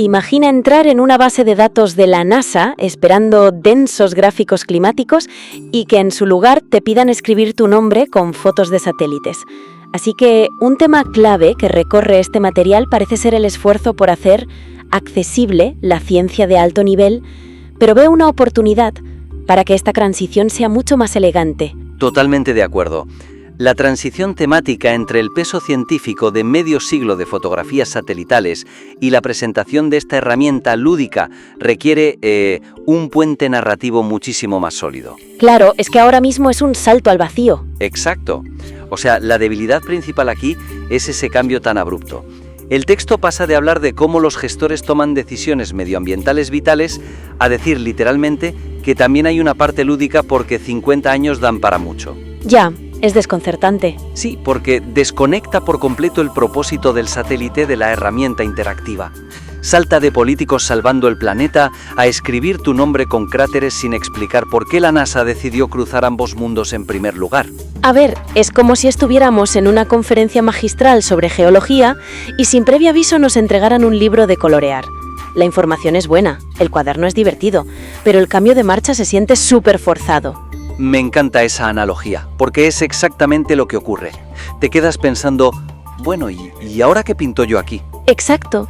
Imagina entrar en una base de datos de la NASA esperando densos gráficos climáticos y que en su lugar te pidan escribir tu nombre con fotos de satélites. Así que un tema clave que recorre este material parece ser el esfuerzo por hacer accesible la ciencia de alto nivel, pero veo una oportunidad para que esta transición sea mucho más elegante. Totalmente de acuerdo. La transición temática entre el peso científico de medio siglo de fotografías satelitales y la presentación de esta herramienta lúdica requiere un puente narrativo muchísimo más sólido. Claro, es que ahora mismo es un salto al vacío. Exacto. O sea, la debilidad principal aquí es ese cambio tan abrupto. El texto pasa de hablar de cómo los gestores toman decisiones medioambientales vitales a decir literalmente que también hay una parte lúdica porque 50 años dan para mucho. Ya. Es desconcertante. Sí, porque desconecta por completo el propósito del satélite de la herramienta interactiva. Salta de políticos salvando el planeta a escribir tu nombre con cráteres sin explicar por qué la NASA decidió cruzar ambos mundos en primer lugar. A ver, es como si estuviéramos en una conferencia magistral sobre geología y sin previo aviso nos entregaran un libro de colorear. La información es buena, el cuaderno es divertido, pero el cambio de marcha se siente súper forzado. Me encanta esa analogía, porque es exactamente lo que ocurre. Te quedas pensando, bueno, ¿y ahora qué pinto yo aquí? Exacto.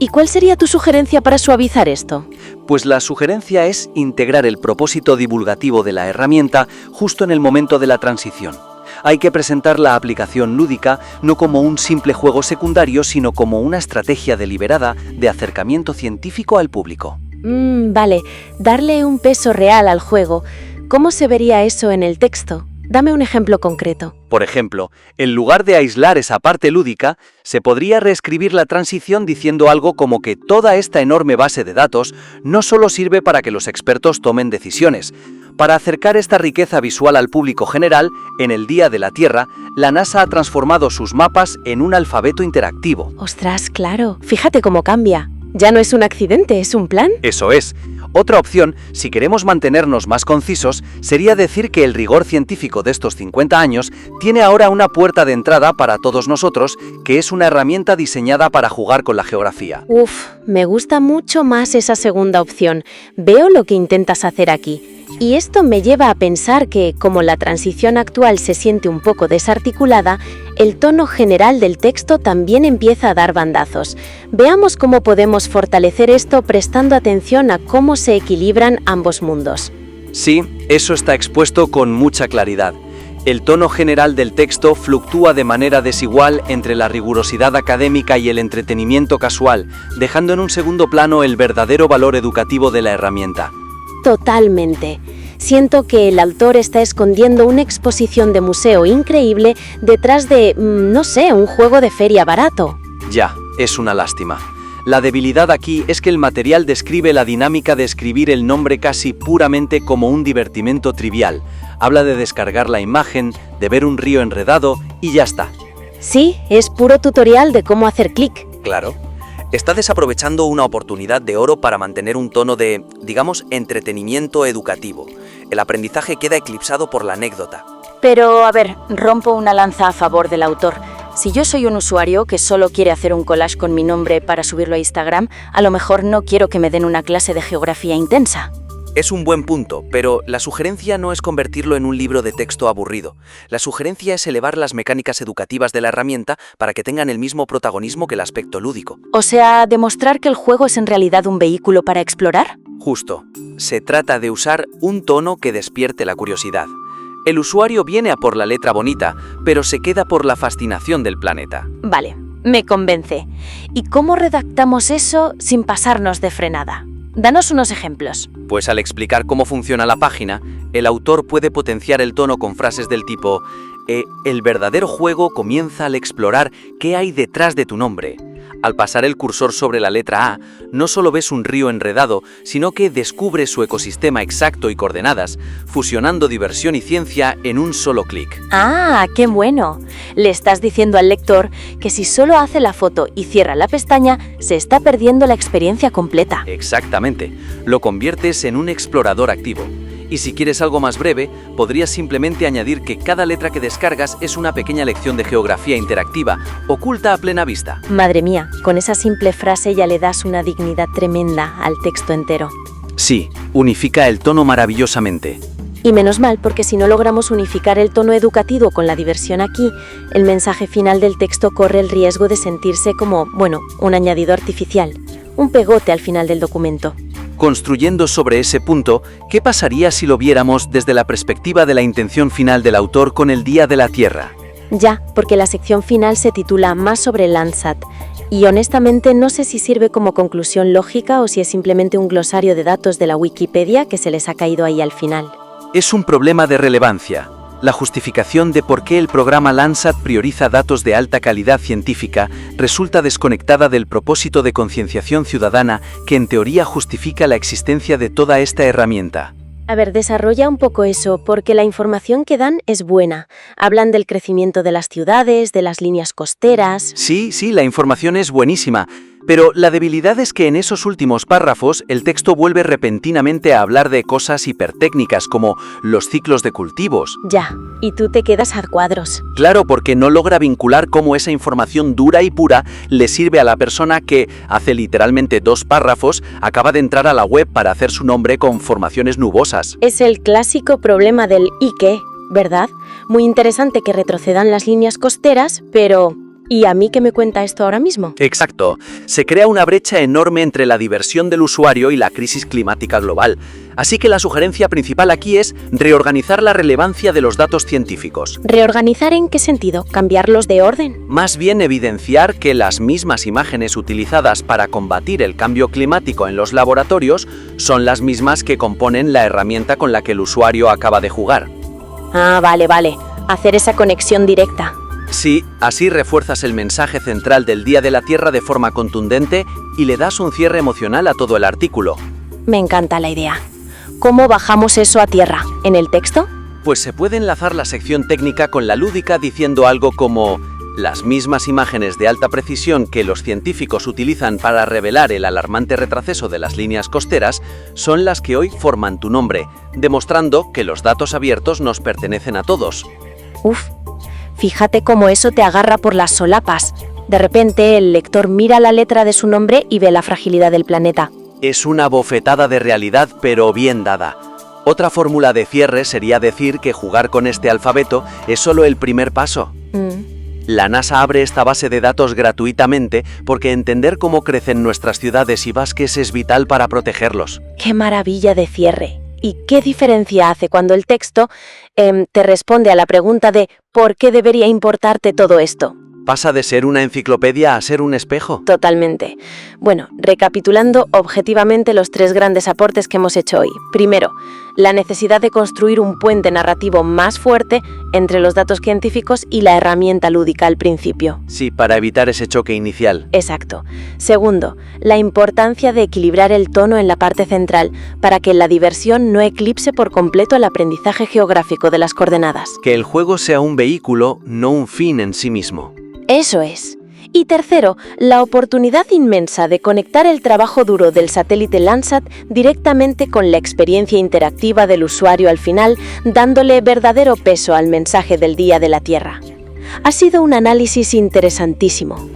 ¿Y cuál sería tu sugerencia para suavizar esto? Pues la sugerencia es integrar el propósito divulgativo de la herramienta justo en el momento de la transición. Hay que presentar la aplicación lúdica no como un simple juego secundario, sino como una estrategia deliberada de acercamiento científico al público. Vale, darle un peso real al juego. ¿Cómo se vería eso en el texto? Dame un ejemplo concreto. Por ejemplo, en lugar de aislar esa parte lúdica, se podría reescribir la transición diciendo algo como que toda esta enorme base de datos no solo sirve para que los expertos tomen decisiones. Para acercar esta riqueza visual al público general, en el Día de la Tierra, la NASA ha transformado sus mapas en un alfabeto interactivo. ¡Ostras, claro! Fíjate cómo cambia. Ya no es un accidente, es un plan. Eso es. Otra opción, si queremos mantenernos más concisos, sería decir que el rigor científico de estos 50 años tiene ahora una puerta de entrada para todos nosotros, que es una herramienta diseñada para jugar con la geografía. Me gusta mucho más esa segunda opción. Veo lo que intentas hacer aquí. Y esto me lleva a pensar que, como la transición actual se siente un poco desarticulada, el tono general del texto también empieza a dar bandazos. Veamos cómo podemos fortalecer esto prestando atención a cómo se equilibran ambos mundos. Sí, eso está expuesto con mucha claridad. El tono general del texto fluctúa de manera desigual entre la rigurosidad académica y el entretenimiento casual, dejando en un segundo plano el verdadero valor educativo de la herramienta. Totalmente. Siento que el autor está escondiendo una exposición de museo increíble detrás de, no sé, un juego de feria barato. Ya, es una lástima. La debilidad aquí es que el material describe la dinámica de escribir el nombre casi puramente como un divertimento trivial. Habla de descargar la imagen, de ver un río enredado y ya está. Sí, es puro tutorial de cómo hacer clic. Claro. Está desaprovechando una oportunidad de oro para mantener un tono de, digamos, entretenimiento educativo. El aprendizaje queda eclipsado por la anécdota. Pero, a ver, rompo una lanza a favor del autor. Si yo soy un usuario que solo quiere hacer un collage con mi nombre para subirlo a Instagram, a lo mejor no quiero que me den una clase de geografía intensa. Es un buen punto, pero la sugerencia no es convertirlo en un libro de texto aburrido. La sugerencia es elevar las mecánicas educativas de la herramienta para que tengan el mismo protagonismo que el aspecto lúdico. O sea, demostrar que el juego es en realidad un vehículo para explorar. Justo. Se trata de usar un tono que despierte la curiosidad. El usuario viene a por la letra bonita, pero se queda por la fascinación del planeta. Vale, me convence. ¿Y cómo redactamos eso sin pasarnos de frenada? Danos unos ejemplos. Pues al explicar cómo funciona la página, el autor puede potenciar el tono con frases del tipo el verdadero juego comienza al explorar qué hay detrás de tu nombre. Al pasar el cursor sobre la letra A, no solo ves un río enredado, sino que descubres su ecosistema exacto y coordenadas, fusionando diversión y ciencia en un solo clic. ¡Ah, qué bueno! Le estás diciendo al lector que si solo hace la foto y cierra la pestaña, se está perdiendo la experiencia completa. Exactamente. Lo conviertes en un explorador activo. Y si quieres algo más breve, podrías simplemente añadir que cada letra que descargas es una pequeña lección de geografía interactiva, oculta a plena vista. Madre mía, con esa simple frase ya le das una dignidad tremenda al texto entero. Sí, unifica el tono maravillosamente. Y menos mal, porque si no logramos unificar el tono educativo con la diversión aquí, el mensaje final del texto corre el riesgo de sentirse como, un añadido artificial, un pegote al final del documento. Construyendo sobre ese punto, ¿qué pasaría si lo viéramos desde la perspectiva de la intención final del autor con el Día de la Tierra? Ya, porque la sección final se titula Más sobre Landsat, y honestamente no sé si sirve como conclusión lógica o si es simplemente un glosario de datos de la Wikipedia que se les ha caído ahí al final. Es un problema de relevancia. La justificación de por qué el programa Landsat prioriza datos de alta calidad científica resulta desconectada del propósito de concienciación ciudadana que en teoría justifica la existencia de toda esta herramienta. A ver, desarrolla un poco eso, porque la información que dan es buena. Hablan del crecimiento de las ciudades, de las líneas costeras. Sí, la información es buenísima, pero la debilidad es que en esos últimos párrafos el texto vuelve repentinamente a hablar de cosas hipertécnicas como los ciclos de cultivos. Ya, y tú te quedas a cuadros. Claro, porque no logra vincular cómo esa información dura y pura le sirve a la persona que, hace literalmente 2 párrafos, acaba de entrar a la web para hacer su nombre con formaciones nubosas. Es el clásico problema del ¿y qué?, ¿verdad? Muy interesante que retrocedan las líneas costeras, pero ¿y a mí qué me cuenta esto ahora mismo? Exacto. Se crea una brecha enorme entre la diversión del usuario y la crisis climática global. Así que la sugerencia principal aquí es reorganizar la relevancia de los datos científicos. ¿Reorganizar en qué sentido? ¿Cambiarlos de orden? Más bien evidenciar que las mismas imágenes utilizadas para combatir el cambio climático en los laboratorios son las mismas que componen la herramienta con la que el usuario acaba de jugar. Ah, vale. Hacer esa conexión directa. Sí, así refuerzas el mensaje central del Día de la Tierra de forma contundente y le das un cierre emocional a todo el artículo. Me encanta la idea. ¿Cómo bajamos eso a tierra? ¿En el texto? Pues se puede enlazar la sección técnica con la lúdica diciendo algo como: las mismas imágenes de alta precisión que los científicos utilizan para revelar el alarmante retroceso de las líneas costeras son las que hoy forman tu nombre, demostrando que los datos abiertos nos pertenecen a todos. Uf. Fíjate cómo eso te agarra por las solapas. De repente, el lector mira la letra de su nombre y ve la fragilidad del planeta. Es una bofetada de realidad, pero bien dada. Otra fórmula de cierre sería decir que jugar con este alfabeto es solo el primer paso. La NASA abre esta base de datos gratuitamente porque entender cómo crecen nuestras ciudades y bosques es vital para protegerlos. ¡Qué maravilla de cierre! ¿Y qué diferencia hace cuando el texto te responde a la pregunta de ¿por qué debería importarte todo esto? Pasa de ser una enciclopedia a ser un espejo. Totalmente. Bueno, recapitulando objetivamente los 3 grandes aportes que hemos hecho hoy. Primero, la necesidad de construir un puente narrativo más fuerte entre los datos científicos y la herramienta lúdica al principio. Sí, para evitar ese choque inicial. Exacto. Segundo, la importancia de equilibrar el tono en la parte central para que la diversión no eclipse por completo el aprendizaje geográfico de las coordenadas. Que el juego sea un vehículo, no un fin en sí mismo. Eso es. Y tercero, la oportunidad inmensa de conectar el trabajo duro del satélite Landsat directamente con la experiencia interactiva del usuario al final, dándole verdadero peso al mensaje del Día de la Tierra. Ha sido un análisis interesantísimo,